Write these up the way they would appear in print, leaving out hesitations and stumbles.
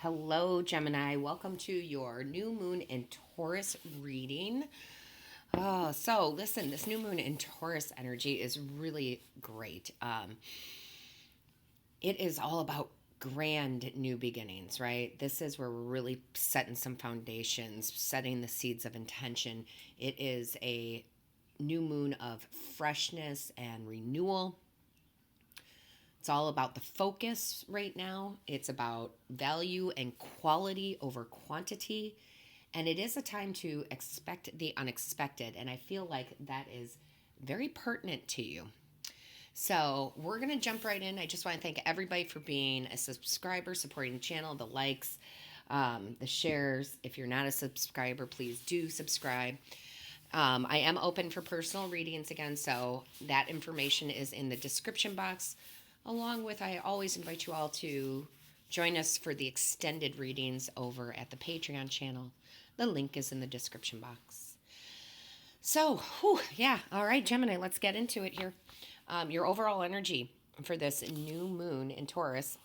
Hello, Gemini. Welcome to your new moon in Taurus reading. So listen, this new moon in Taurus energy is really great. It is all about grand new beginnings, right? This is where we're really setting some foundations, setting the seeds of intention. It is a new moon of freshness and renewal. It's all about the focus right now. It's about value and quality over quantity. And it is a time to expect the unexpected. And I feel like that is very pertinent to you. So we're going to jump right in. I just want to thank everybody for being a subscriber, supporting the channel, the likes, the shares. If you're not a subscriber, please do subscribe. I am open for personal readings again, so that information is in the description box. Along with, I always invite you all to join us for the extended readings over at the Patreon channel. The link is in the description box. So, all right, Gemini, let's get into it here. Your overall energy for this new moon in Taurus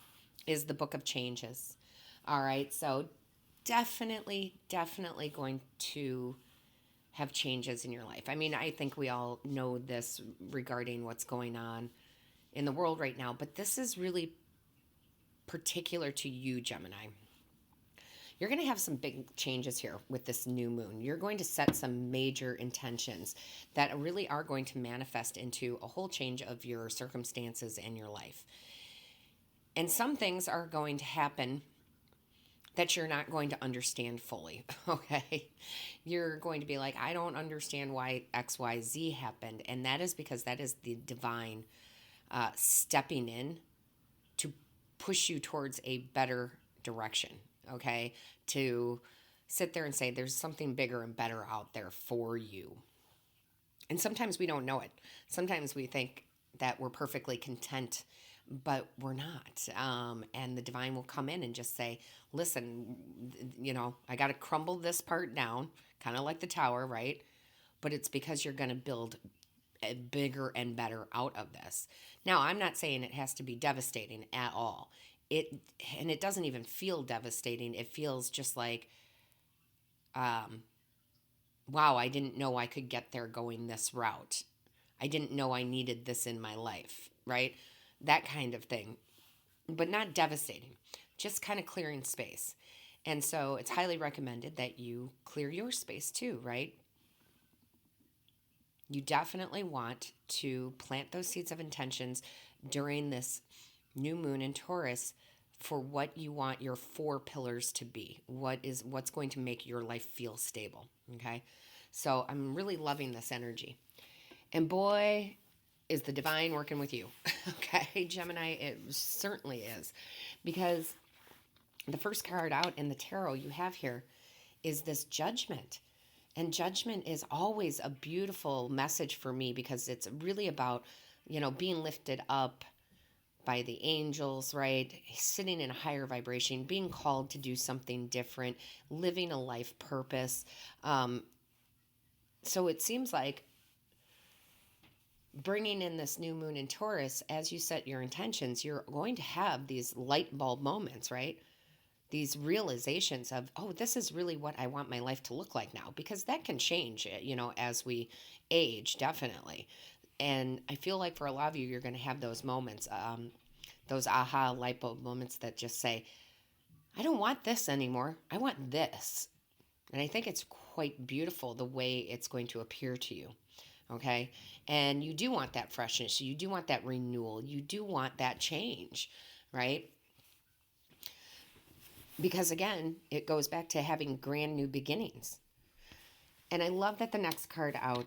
is the Book of Changes. All right, so definitely going to have changes in your life. I mean, I think we all know this regarding what's going on in the world right now, but this is really particular to you, Gemini. You're going to have some big changes here with this new moon. You're going to set some major intentions that really are going to manifest into a whole change of your circumstances and your life. And some things are going to happen that you're not going to understand fully, okay? You're going to be like, I don't understand why XYZ happened. And that is because that is the divine stepping in to push you towards a better direction, okay? To sit there and say, there's something bigger and better out there for you. And sometimes we don't know it. Sometimes we think that we're perfectly content, but we're not. And the divine will come in and just say, listen, I got to crumble this part down, kind of like the tower, right? But it's because you're going to build a bigger and better out of this. Now, I'm not saying it has to be devastating at all. It doesn't even feel devastating. It feels just like, wow, I didn't know I could get there going this route. I didn't know I needed this in my life, right? That kind of thing. But not devastating, just kind of clearing space. And so it's highly recommended that you clear your space too, right? You definitely want to plant those seeds of intentions during this new moon in Taurus for what you want your 4 pillars to be. What's going to make your life feel stable, okay? So I'm really loving this energy. And boy, is the divine working with you, okay, Gemini? It certainly is. Because the first card out in the tarot you have here is this Judgment. And judgment is always a beautiful message for me because it's really about, being lifted up by the angels, right? Sitting in a higher vibration, being called to do something different, living a life purpose. So it seems like bringing in this new moon in Taurus, as you set your intentions, you're going to have these light bulb moments, right? These realizations of, oh, this is really what I want my life to look like now, because that can change, as we age, definitely. And I feel like for a lot of you, you're going to have those moments, those aha light bulb moments that just say, I don't want this anymore. I want this. And I think it's quite beautiful the way it's going to appear to you. Okay. And you do want that freshness. You do want that renewal. You do want that change, right? Because again, it goes back to having grand new beginnings. And I love that the next card out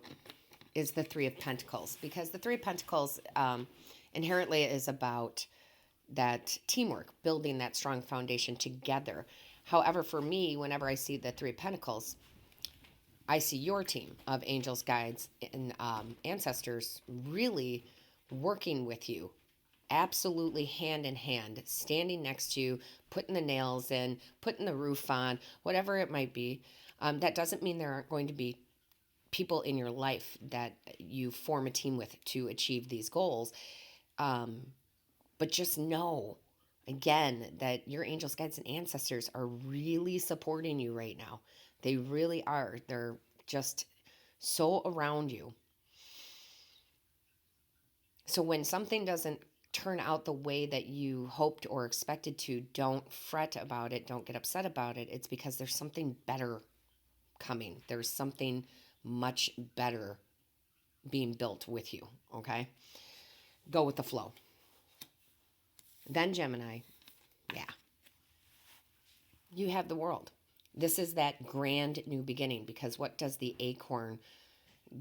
is the Three of Pentacles, because the Three of Pentacles inherently is about that teamwork, building that strong foundation together. However, for me, whenever I see the Three of Pentacles, I see your team of angels, guides, and ancestors really working with you, absolutely hand in hand, standing next to you, putting the nails in, putting the roof on, whatever it might be. That doesn't mean there aren't going to be people in your life that you form a team with to achieve these goals. But just know, Again, that your angels, guides, and ancestors are really supporting you right now. They really are. They're just so around you. So when something doesn't turn out the way that you hoped or expected to, don't fret about it. Don't get upset about it. It's because there's something better coming. There's something much better being built with you. Okay? Go with the flow. Then Gemini, yeah, you have the world. This is that grand new beginning, because what does the acorn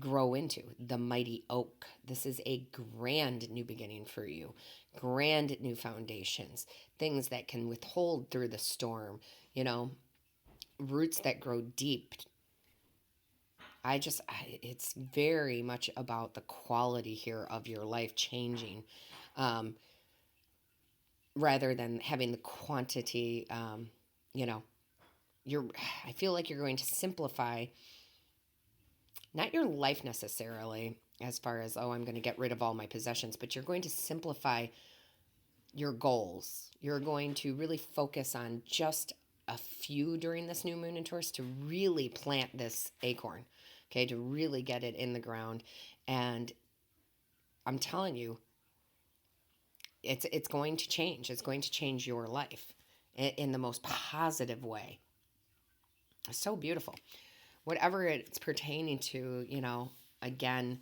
grow into? The mighty oak. This is a grand new beginning for you. Grand new foundations, things that can withhold through the storm, roots that grow deep. It's very much about the quality here of your life changing, rather than having the quantity. I feel like you're going to simplify, not your life necessarily, as far as, oh, I'm going to get rid of all my possessions, but you're going to simplify your goals. You're going to really focus on just a few during this new moon in Taurus to really plant this acorn, okay, to really get it in the ground. And I'm telling you, it's going to change. It's going to change your life in the most positive way. So beautiful. Whatever it's pertaining to, again,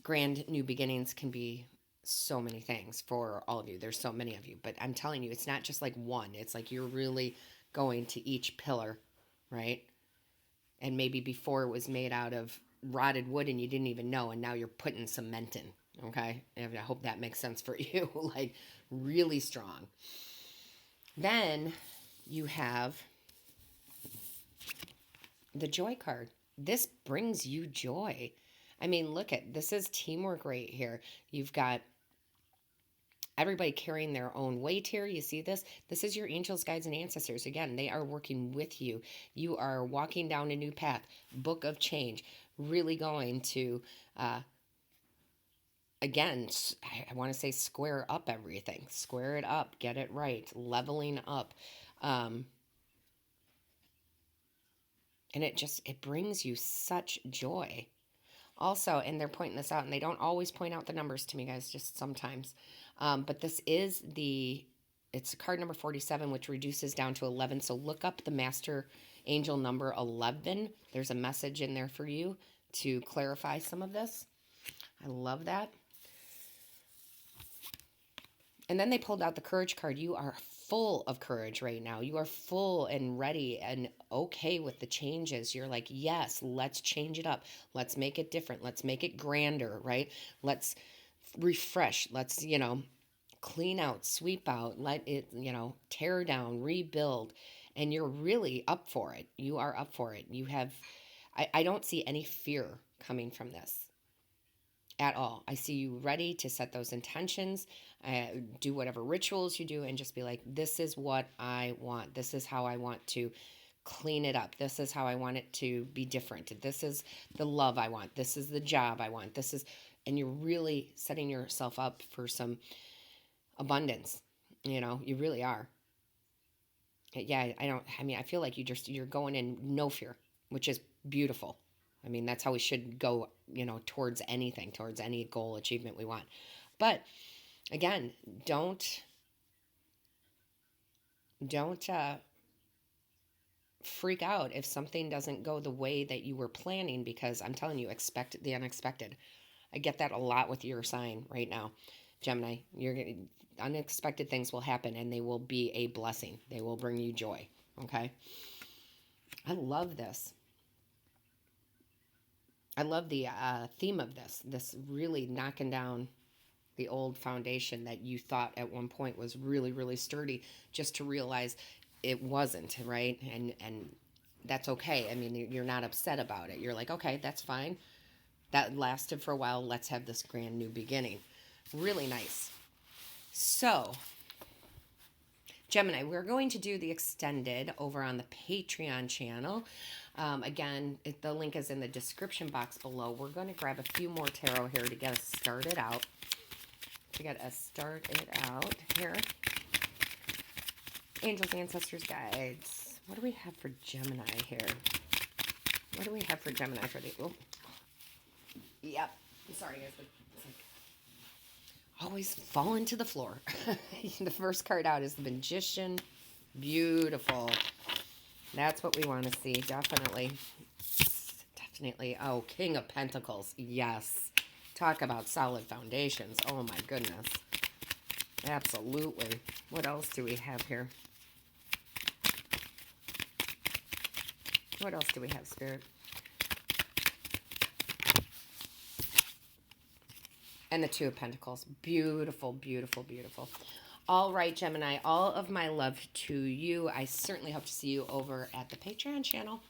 grand new beginnings can be so many things for all of you. There's so many of you, but I'm telling you, it's not just like one. It's like you're really going to each pillar, right? And maybe before it was made out of rotted wood and you didn't even know, and now you're putting cement in, okay? And I hope that makes sense for you, like really strong. Then you have the joy card. This brings you joy. I mean, look at this is teamwork right here. You've got everybody carrying their own weight here. You see this? This is your angels, guides, and ancestors. Again, they are working with you. You are walking down a new path, book of change, really going to, again, I want to say square up everything. Square it up, get it right, leveling up. And it brings you such joy. Also, and they're pointing this out, and they don't always point out the numbers to me, guys, just sometimes. But this is it's card number 47, which reduces down to 11. So look up the master angel number 11. There's a message in there for you to clarify some of this. I love that. And then they pulled out the courage card. You are full of courage right now. You are full and ready and okay with the changes. You're like, yes, let's change it up. Let's make it different. Let's make it grander, right? Let's refresh. Let's, clean out, sweep out, let it, tear down, rebuild. And you're really up for it. You are up for it. You have, I don't see any fear coming from this at all. I see you ready to set those intentions, do whatever rituals you do, and just be like, this is what I want. This is how I want to clean it up. This is how I want it to be different. This is the love I want. This is the job I want. And you're really setting yourself up for some abundance. You really are. Yeah, I feel like you're going in no fear, which is beautiful. I mean, that's how we should go, towards anything, towards any goal achievement we want. But again, don't freak out if something doesn't go the way that you were planning, because I'm telling you, expect the unexpected. I get that a lot with your sign right now, Gemini. Unexpected things will happen, and they will be a blessing. They will bring you joy. Okay. I love this. I love the theme of this really knocking down the old foundation that you thought at one point was really, really sturdy, just to realize it wasn't, right? And that's okay. I mean, you're not upset about it. You're like, okay, that's fine. That lasted for a while. Let's have this grand new beginning. Really nice. So, Gemini, we're going to do the extended over on the Patreon channel. Again, the link is in the description box below. We're going to grab a few more tarot here to get us started out. Here. Angels, ancestors, guides. What do we have for Gemini here? What do we have for Gemini for the... Oh. Yep. I'm sorry, guys. But it's like always falling to the floor. The first card out is the Magician. Beautiful. That's what we want to see. Definitely. Definitely. Oh, King of Pentacles. Yes. Talk about solid foundations. Oh, my goodness. Absolutely. What else do we have here? What else do we have, Spirit? And the Two of Pentacles. Beautiful, beautiful, beautiful. All right, Gemini, all of my love to you. I certainly hope to see you over at the Patreon channel.